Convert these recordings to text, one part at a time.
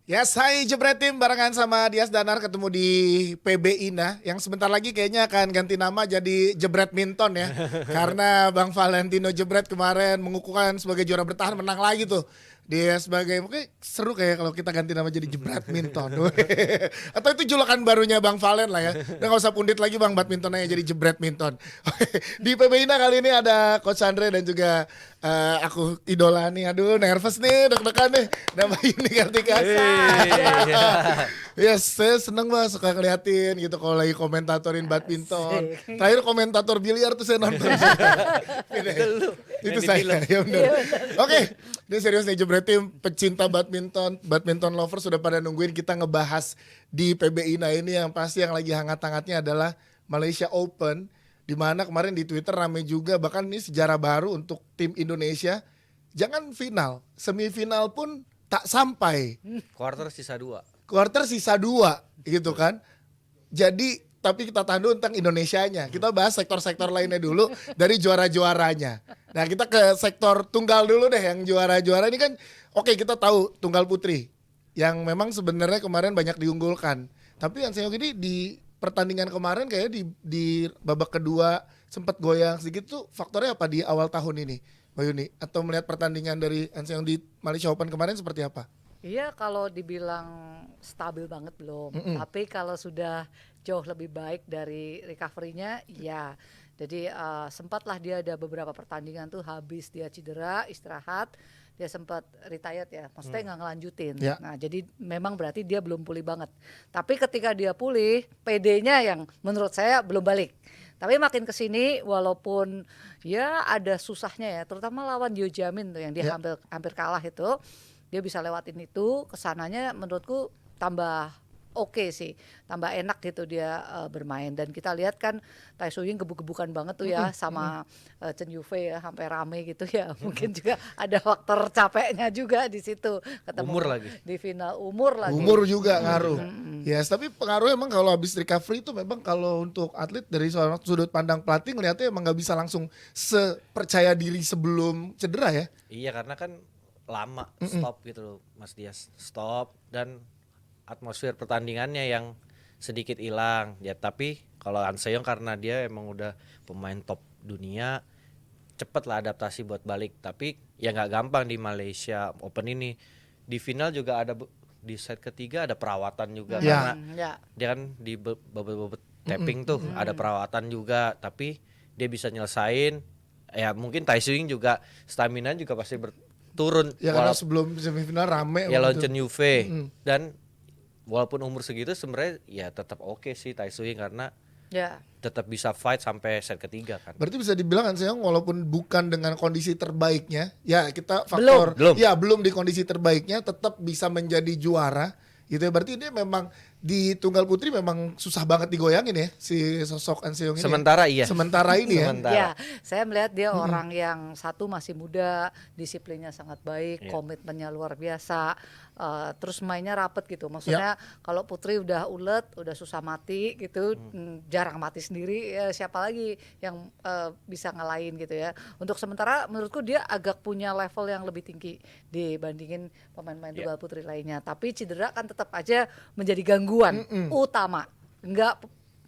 Yes, hai Jebret Tim barengan sama Dias Danar ketemu di PB Ina yang sebentar lagi kayaknya akan ganti nama jadi Jebret Minton ya. Karena Bang Valentino Jebret kemarin mengukuhkan sebagai juara bertahan menang lagi tuh. Dia sebagai mungkin seru kayak kalau kita ganti nama jadi Jebret Minton. Atau itu julukan barunya Bang Valen lah ya. Udah gak usah pundit lagi Bang Badminton aja jadi Jebret Minton. Di PB Ina kali ini ada Coach Andre dan juga aku idola nih. Aduh nervous nih, deg-degan nih. Nama Yuni Kartika. Yes, saya seneng banget suka ngeliatin gitu kalau lagi komentatorin badminton. Terakhir komentator biliar tuh saya nonton. Itu saya, ya benar. Oke, ini serius nih Jebret Tim, pecinta badminton, badminton lover sudah pada nungguin kita ngebahas di PB Ina ini yang pasti yang lagi hangat-hangatnya adalah Malaysia Open. Di mana kemarin di Twitter rame juga, bahkan ini sejarah baru untuk tim Indonesia. Jangan final, semifinal pun tak sampai. Quarter sisa 2. Quarter sisa 2 gitu kan. Jadi tapi kita tahan dulu tentang Indonesianya. Kita bahas sektor-sektor lainnya dulu dari juara-juaranya. Nah kita ke sektor tunggal dulu deh yang juara-juara ini kan. Oke, kita tahu tunggal putri yang memang sebenarnya kemarin banyak diunggulkan. Tapi yang saya ini di pertandingan kemarin kayak di babak kedua sempat goyang sedikit tuh faktornya apa di awal tahun ini Mbak Yuni? Atau melihat pertandingan dari Anseong di Malaysia Open kemarin seperti apa? Iya, kalau dibilang stabil banget belum. Tapi kalau sudah jauh lebih baik dari recovery-nya, ya. Jadi sempatlah dia ada beberapa pertandingan tuh habis dia cedera, istirahat, dia sempat retired ya. Maksudnya nggak ngelanjutin. Ya. Nah, jadi memang berarti dia belum pulih banget. Tapi ketika dia pulih, PD-nya yang menurut saya belum balik. Tapi makin kesini walaupun ya ada susahnya ya, terutama lawan Yo Jamin tuh yang dia hampir kalah itu. Dia bisa lewatin itu, kesananya menurutku tambah oke sih, tambah enak gitu dia bermain. Dan kita lihat kan Tai Tzu Ying gebuk-gebukan banget tuh ya sama Chen Yufei ya, sampai rame gitu ya. Mungkin juga ada faktor capeknya juga di situ. Ketemu Umur lagi. di final umur lagi. Umur juga ngaruh. Yes, tapi pengaruh emang kalau habis recovery itu memang kalau untuk atlet dari sudut pandang pelatih ngeliatnya emang nggak bisa langsung sepercaya diri sebelum cedera ya. Iya, karena kan lama stop gitu loh Mas Dias. Stop dan atmosfer pertandingannya yang sedikit hilang. Ya tapi kalau An Seong karena dia emang udah pemain top dunia, cepet lah adaptasi buat balik. Tapi ya nggak gampang di Malaysia Open ini. Di final juga ada di set ketiga ada perawatan juga karena dia kan di bebet tapping tuh ada perawatan juga. Tapi dia bisa nyelesain. Ya mungkin Tai Tzu Ying juga stamina juga pasti turun Ya karena sebelum semifinal rame ya lawan Chen Yufei dan walaupun umur segitu sebenarnya ya tetap oke sih Tai Tzu Ying karena tetap bisa fight sampai set ketiga kan. Berarti bisa dibilang kan Seong walaupun bukan dengan kondisi terbaiknya, ya kita faktor belum di kondisi terbaiknya tetap bisa menjadi juara gitu ya. Berarti ini memang di tunggal putri memang susah banget digoyangin ya si sosok An Seong ini. Sementara iya. Sementara ini ya. Ya, saya melihat dia orang yang satu masih muda, disiplinnya sangat baik, komitmennya luar biasa, terus mainnya rapet gitu. Maksudnya kalau putri udah ulet, udah susah mati gitu, jarang mati sendiri. Ya, siapa lagi yang bisa ngalahin gitu ya? Untuk sementara, menurutku dia agak punya level yang lebih tinggi dibandingin pemain-pemain tunggal putri lainnya. Tapi cedera kan tetap aja menjadi gangguan utama. Enggak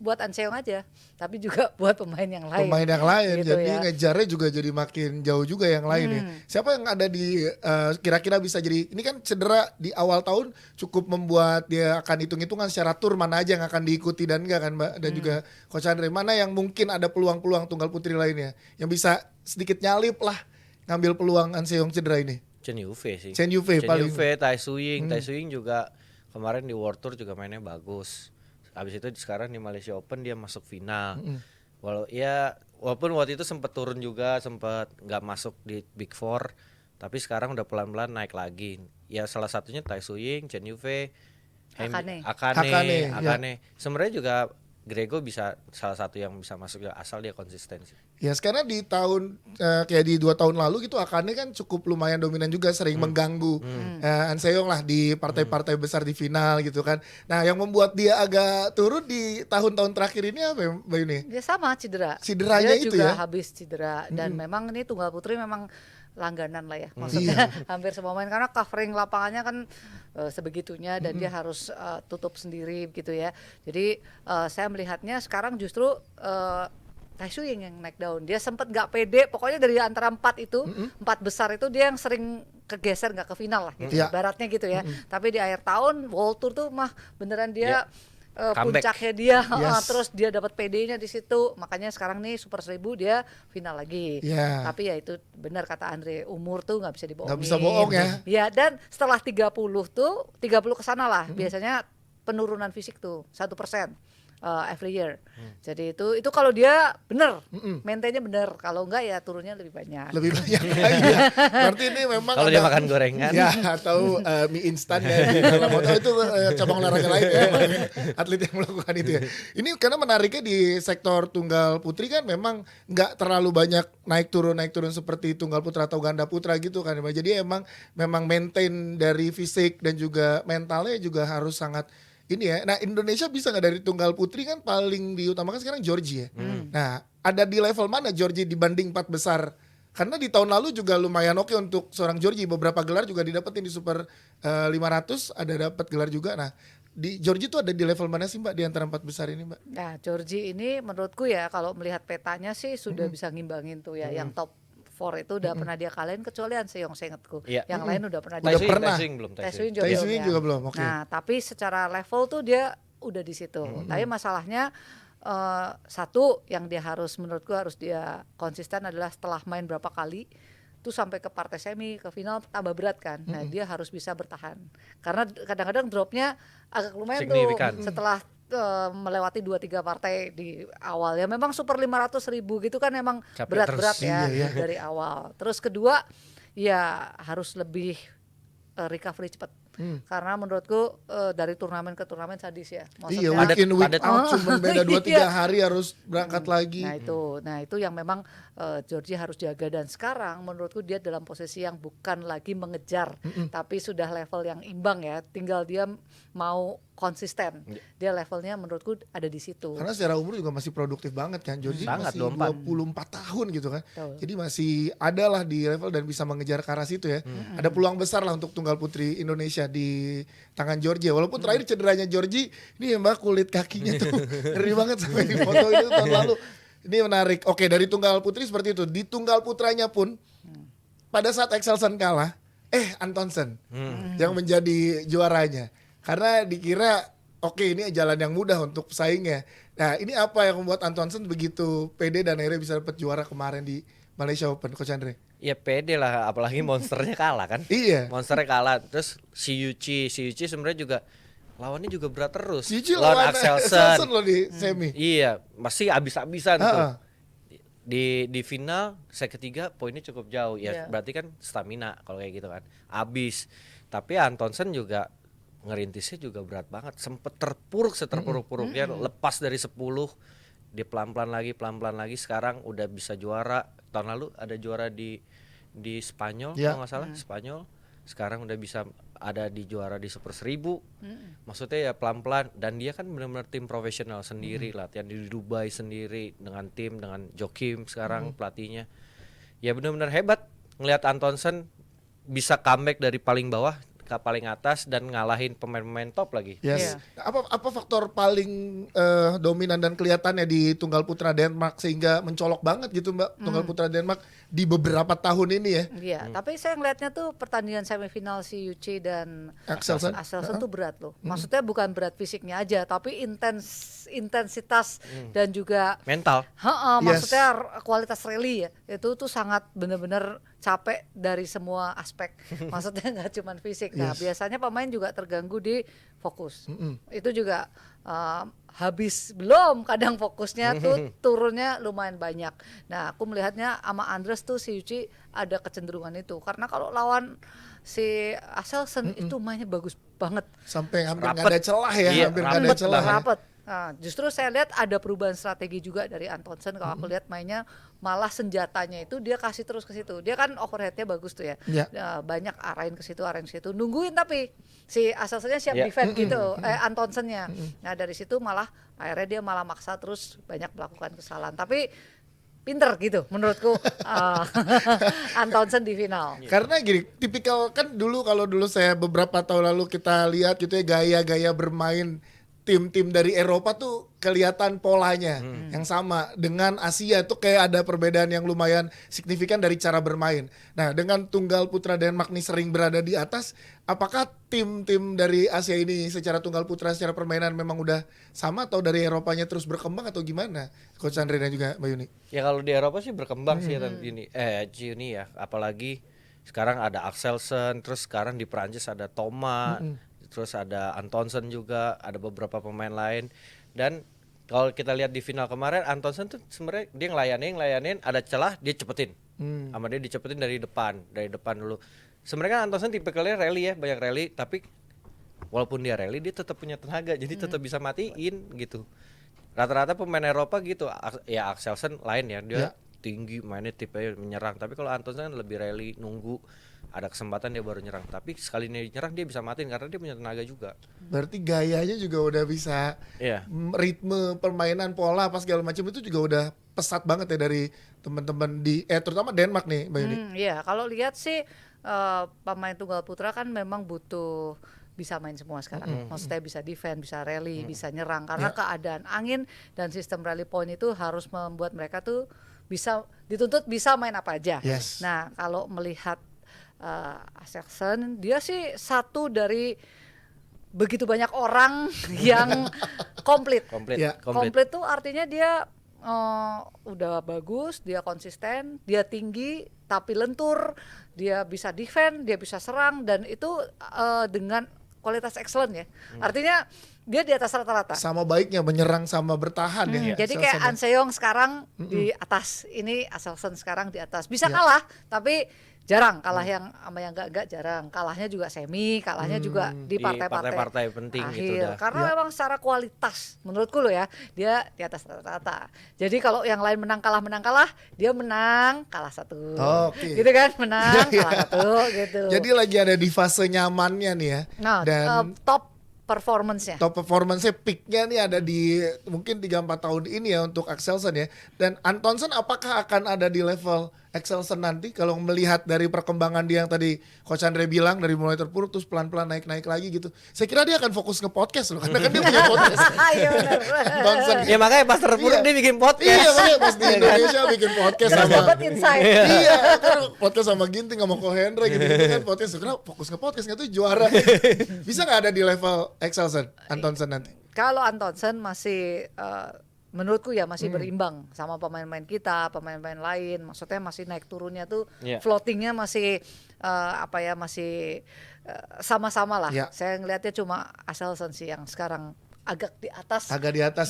buat An Seong aja, tapi juga buat pemain yang lain. Pemain yang lain, gitu jadi ya. ngejarnya juga jadi makin jauh juga yang lain ya. Siapa yang ada di kira-kira bisa jadi, ini kan cedera di awal tahun cukup membuat dia akan hitung-hitungan secara tur mana aja yang akan diikuti dan enggak kan Mbak. Dan juga Coach Andre, mana yang mungkin ada peluang-peluang tunggal putri lainnya yang bisa sedikit nyalip lah ngambil peluang An Seong cedera ini. Chen Yufei sih. Chen Yufei paling. Tai Tzu Ying. Tai Tzu Ying juga kemarin di World Tour juga mainnya bagus. Habis itu sekarang di Malaysia Open dia masuk final. Walaupun waktu itu sempat turun juga, sempat nggak masuk di Big Four, tapi sekarang udah pelan-pelan naik lagi. Ya salah satunya Tai Tzu Ying, Chen Yufei, Akane. Sebenarnya juga Grego bisa salah satu yang bisa masuk ya asal dia konsistensi. Ya sekarang di tahun kayak di 2 tahun lalu gitu Akane kan cukup lumayan dominan juga, sering mengganggu An Seong lah di partai-partai besar di final gitu kan. Nah yang membuat dia agak turun di tahun-tahun terakhir ini apa ya Mbak Yuni? Dia sama cedera. Cederanya dia itu juga ya? habis cedera dan memang ini tunggal putri memang langganan lah ya, maksudnya hampir semua main karena covering lapangannya kan sebegitunya dan dia harus tutup sendiri gitu ya. Jadi saya melihatnya sekarang justru Tai Shu Ying yang naik daun. Dia sempat nggak pede, pokoknya dari antara empat besar itu dia yang sering kegeser nggak ke final lah gitu, baratnya gitu ya. Tapi di akhir tahun World Tour tuh mah beneran dia puncaknya dia, terus dia dapat PD-nya di situ. Makanya sekarang nih Super 1000 dia final lagi. Tapi ya itu benar kata Andre, umur tuh nggak bisa dibohongin. Nggak bisa bohong ya. Ya, dan setelah 30 kesana lah, biasanya penurunan fisik tuh 1%. Every year. Jadi itu kalau dia bener, maintainnya bener. Kalau enggak ya turunnya lebih banyak. Lebih banyak lagi ya. Berarti ini memang kalau dia makan gorengan ya atau mie instan ya di dalam motor itu cabang olahraga lain ya, atlet yang melakukan itu ya. Ini karena menariknya di sektor tunggal putri kan memang nggak terlalu banyak naik turun seperti tunggal putra atau ganda putra gitu kan. Jadi memang maintain dari fisik dan juga mentalnya juga harus sangat ini ya. Nah, Indonesia bisa nggak dari tunggal putri kan paling diutamakan sekarang Georgie ya. Nah, ada di level mana Georgie dibanding 4 besar? Karena di tahun lalu juga lumayan oke untuk seorang Georgie, beberapa gelar juga didapetin di Super 500, ada dapat gelar juga. Nah, di Georgie tuh ada di level mana sih Mbak di antara 4 besar ini Mbak? Nah, Georgie ini menurutku ya kalau melihat petanya sih sudah bisa ngimbangin tuh ya. Yang top 4 itu udah pernah dia kalahin kecuali Han Seong seingatku. Yang lain udah pernah dia. Tai Shu Ying juga belum. Oke. Nah, tapi secara level tuh dia udah di situ. Tapi masalahnya satu yang dia harus menurutku harus dia konsisten adalah setelah main berapa kali tuh sampai ke partai semi, ke final tambah berat kan. Nah, dia harus bisa bertahan. Karena kadang-kadang dropnya agak lumayan signifikan tuh setelah melewati 2-3 partai di awal ya. Memang Super 500.000 gitu kan emang berat-berat ya dari awal. Terus kedua ya harus lebih recovery cepat. Karena menurutku dari turnamen ke turnamen sadis ya. Maksudnya week in week out cuma beda 2-3 hari harus berangkat lagi. Nah itu yang memang Georgie harus jaga. Dan sekarang menurutku dia dalam posisi yang bukan lagi mengejar, tapi sudah level yang imbang ya. Tinggal dia mau konsisten. Dia levelnya menurutku ada di situ. Karena secara umur juga masih produktif banget kan. Georgie masih 24 tahun gitu kan. Jadi masih ada lah di level dan bisa mengejar ke arah situ ya. Ada peluang besar lah untuk tunggal putri Indonesia di tangan Georgie. Walaupun terakhir cederanya Georgie, ini ya Mbak kulit kakinya tuh ngeri banget sampai di foto itu tahun lalu. Ini menarik. Oke, dari tunggal putri seperti itu. Di tunggal putranya pun pada saat Axelsen kalah, Antonsen yang menjadi juaranya. Karena dikira oke ini jalan yang mudah untuk pesaingnya. Nah, ini apa yang membuat Antonsen begitu pede dan akhirnya bisa dapat juara kemarin di Malaysia Open, Coach Andre? Ya pede lah, apalagi monsternya kalah kan. Iya. Monsternya kalah. Terus si Yuchi sebenarnya juga lawannya juga berat terus. Si Yuchi lawan Axelsen loh di semi. Iya, masih abis-abisan tuh. Di final set ketiga poinnya cukup jauh ya. Berarti kan stamina kalau kayak gitu kan. Abis. Tapi Antonsen juga ngerintisnya juga berat banget. Sempet seterpuruk-puruknya lepas dari 10. Dia pelan-pelan lagi sekarang udah bisa juara. Tahun lalu ada juara di Spanyol kalau nggak salah, Spanyol. Sekarang udah bisa ada di juara di Super 1000. Maksudnya ya pelan-pelan, dan dia kan benar-benar tim profesional sendiri, latihan di Dubai sendiri dengan tim, dengan Joachim sekarang pelatihnya. Ya benar-benar hebat ngelihat Antonsen bisa comeback dari paling bawah ke paling atas dan ngalahin pemain-pemain top lagi. Yes. Apa faktor paling dominan dan kelihatannya di tunggal putra Denmark sehingga mencolok banget gitu Mbak tunggal putra Denmark di beberapa tahun ini ya? Iya, tapi saya ngelihatnya tuh pertandingan semifinal si Yuchi dan Axelsen tuh berat loh. Maksudnya bukan berat fisiknya aja, tapi intensitas dan juga mental. Maksudnya kualitas rally ya. Itu tuh sangat benar-benar capek dari semua aspek. Maksudnya nggak cuma fisik. Nah, biasanya pemain juga terganggu di fokus. Itu juga habis belum kadang fokusnya tuh turunnya lumayan banyak. Nah, aku melihatnya sama Andres tuh si Yuchi ada kecenderungan itu. Karena kalau lawan si Axelsen itu mainnya bagus banget. Sampai hampir nggak ada celah ya, hampir nggak ada celah. Rapet. Nah, justru saya lihat ada perubahan strategi juga dari Antonsen. Kalau aku lihat mainnya malah senjatanya itu dia kasih terus ke situ. Dia kan overheadnya bagus tuh ya. Banyak arahin ke situ, nungguin tapi si Axelsennya siap defend gitu, Antonsennya. Nah dari situ malah akhirnya dia malah maksa terus banyak melakukan kesalahan. Tapi pinter gitu menurutku Antonsen di final. Karena gini, tipikal kan kalau dulu saya beberapa tahun lalu kita lihat gitu ya gaya-gaya bermain tim-tim dari Eropa tuh kelihatan polanya yang sama dengan Asia tuh kayak ada perbedaan yang lumayan signifikan dari cara bermain. Nah, dengan tunggal putra Denmark nih sering berada di atas, apakah tim-tim dari Asia ini secara tunggal putra secara permainan memang udah sama atau dari Eropanya terus berkembang atau gimana? Coach Andre dan juga Mbak Yuni. Ya kalau di Eropa sih berkembang sih Gini ya, apalagi sekarang ada Axelsen, terus sekarang di Prancis ada Thomas, terus ada Antonsen juga, ada beberapa pemain lain. Dan kalau kita lihat di final kemarin, Antonsen tuh sebenarnya dia ngelayanin, ada celah dia cepetin. Sama dia dicepetin dari depan dulu. Sebenarnya kan Antonsen tipikalnya rally ya, banyak rally, tapi walaupun dia rally dia tetap punya tenaga, jadi tetap bisa matiin gitu. Rata-rata pemain Eropa gitu, ya Axelsen lain ya, dia tinggi mainnya tipe menyerang, tapi kalau Antonsen kan lebih rally, nunggu ada kesempatan dia baru nyerang, tapi sekali dia nyerang dia bisa matiin karena dia punya tenaga juga. Berarti gayanya juga udah bisa, ritme permainan pola apa segala macam itu juga udah pesat banget ya dari teman-teman di terutama Denmark nih Mbak Yuni. Iya, kalau lihat sih pemain tunggal putra kan memang butuh bisa main semua sekarang. Maksudnya bisa defend, bisa rally, bisa nyerang karena keadaan angin dan sistem rally point itu harus membuat mereka tuh bisa dituntut bisa main apa aja. Yes. Nah, kalau melihat Axelsen, dia sih satu dari begitu banyak orang yang komplit. Komplit tuh artinya dia udah bagus, dia konsisten, dia tinggi tapi lentur, dia bisa defend, dia bisa serang dan itu dengan kualitas excellent ya. Artinya dia di atas rata-rata. Sama baiknya menyerang sama bertahan ya. Jadi kayak An Se-young sekarang di atas, ini Axelsen sekarang di atas. Bisa kalah tapi jarang kalah yang sama yang enggak jarang. Kalahnya juga semi, kalahnya juga di partai-partai penting akhir. gitu dah. Karena memang secara kualitas menurutku loh ya, dia di atas rata-rata. Jadi kalau yang lain menang kalah, dia menang kalah satu. Gitu kan, menang kalah satu gitu. Jadi lagi ada di fase nyamannya nih ya. Nah, top performance-nya. Top performance-nya peak-nya nih ada di mungkin 3-4 tahun ini ya untuk Axelsen ya. Dan Antonsen apakah akan ada di level Axelsen nanti kalau melihat dari perkembangan dia yang tadi Coach Andre bilang dari mulai terpuruk terus pelan-pelan naik-naik lagi gitu. Saya kira dia akan fokus ke podcast loh karena kan dia punya podcast. Iya benar. Antonsen. Ya makanya pas terpuruk dia bikin podcast. Iya makanya pas di Indonesia bikin podcast sama Dapat insight. Iya kan podcast sama Ginting sama Ko Hendra gitu kan podcast. Kira fokus ke podcast nggak tuh juara. Bisa nggak ada di level Axelsen Antonsen nanti? Kalau Antonsen masih menurutku ya masih berimbang sama pemain-pemain kita, pemain-pemain lain. Maksudnya masih naik turunnya tuh, floatingnya masih masih sama-sama lah. Saya ngelihatnya cuma Axelsen sih yang sekarang agak di atas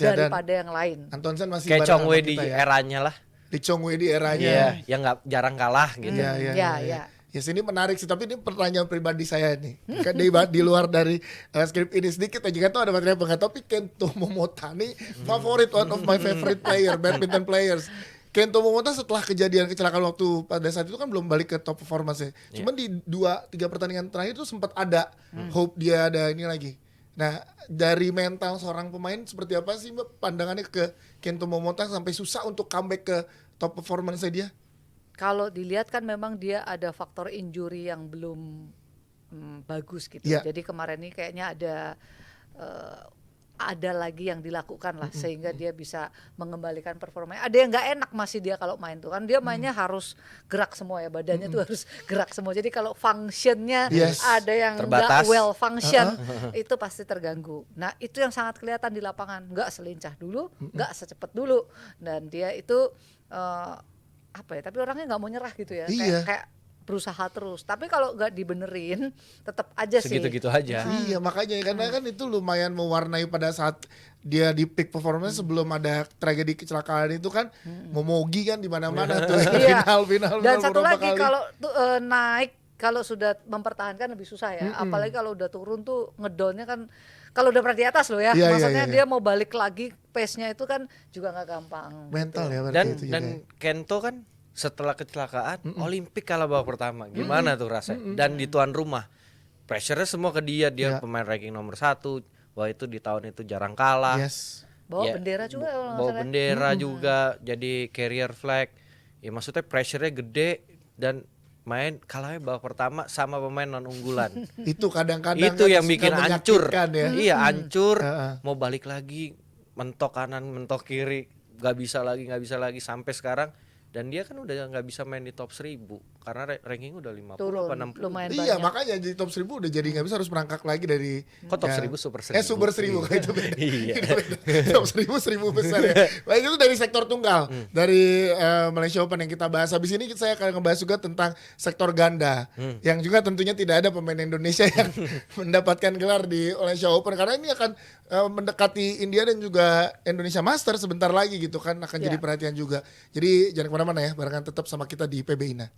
ya, daripada yang lain. Antonsen masih kayak Chong Wei di eranya lah. Di Chong Wei di eranya. Yang nggak jarang kalah gitu. Iya. Ya sini menarik sih, tapi ini pertanyaan pribadi saya nih. Kan di luar dari skrip ini sedikit aja kan tuh ada materi apa tapi Kento Momotani favorit, one of my favorite player, badminton players. Kento Momota setelah kejadian kecelakaan waktu pada saat itu kan belum balik ke top performance ya. Cuman di 2-3 pertandingan terakhir itu sempat ada hope dia ada ini lagi. Nah, dari mental seorang pemain seperti apa sih Mbak pandangannya ke Kento Momota sampai susah untuk comeback ke top performance dia? Kalau dilihat kan memang dia ada faktor injury yang belum bagus gitu. Jadi kemarin ini kayaknya ada lagi yang dilakukan lah sehingga dia bisa mengembalikan performanya. Ada yang nggak enak masih dia kalau main tuh kan dia mainnya harus gerak semua ya, badannya tuh harus gerak semua. Jadi kalau functionnya ada yang nggak well function itu pasti terganggu. Nah itu yang sangat kelihatan di lapangan, nggak selincah dulu, nggak secepat dulu, dan dia itu tapi orangnya nggak mau nyerah gitu ya, kayak berusaha terus. Tapi kalau nggak dibenerin tetap aja sih segitu-gitu aja. Iya makanya karena kan itu lumayan mewarnai pada saat dia di peak performance sebelum ada tragedi kecelakaan itu kan memogi kan di mana-mana tuh final dan satu lagi kalau naik, kalau sudah mempertahankan lebih susah ya. Apalagi kalau udah turun tuh ngedonnya kan, kalau udah pernah di atas loh ya, maksudnya dia mau balik lagi pace-nya itu kan juga nggak gampang. Mental gitu. ya berarti Dan itu Kento kan setelah kecelakaan Olimpik kalah babak pertama, gimana tuh rasanya? Dan di tuan rumah, pressure-nya semua ke dia pemain ranking nomor 1. Wah itu di tahun itu jarang kalah. Bawa Ya, bendera juga kalau nggak bawa salah. bendera juga, jadi carrier flag. Ya maksudnya pressure-nya gede dan main kalahnya babak pertama sama pemain non unggulan. Itu kadang-kadang Itu kan yang suka bikin hancur. menyakitkan ya. Iya, hancur. Heeh. Mau balik lagi, mentok kanan, mentok kiri, nggak bisa lagi sampai sekarang. Dan dia kan udah nggak bisa main di top 1000 karena ranking udah 50 Turun, apa 60. lumayan Iya, banyak. makanya di top 1000 udah jadi nggak bisa, harus merangkak lagi dari Kok top ya. 1000 super 1000? Super 1000 kan itu beda. Iya. Itu beda. Top 1000 besar ya. Baik, itu dari sektor tunggal. Dari Malaysia Open yang kita bahas. Habis ini saya akan ngebahas juga tentang sektor ganda. Yang juga tentunya tidak ada pemain Indonesia yang mendapatkan gelar di Malaysia Open karena ini akan mendekati India dan juga Indonesia Master sebentar lagi gitu kan, akan jadi Ya. perhatian juga. Jadi jangan kemana-mana ya, barengan tetap sama kita di PBINA.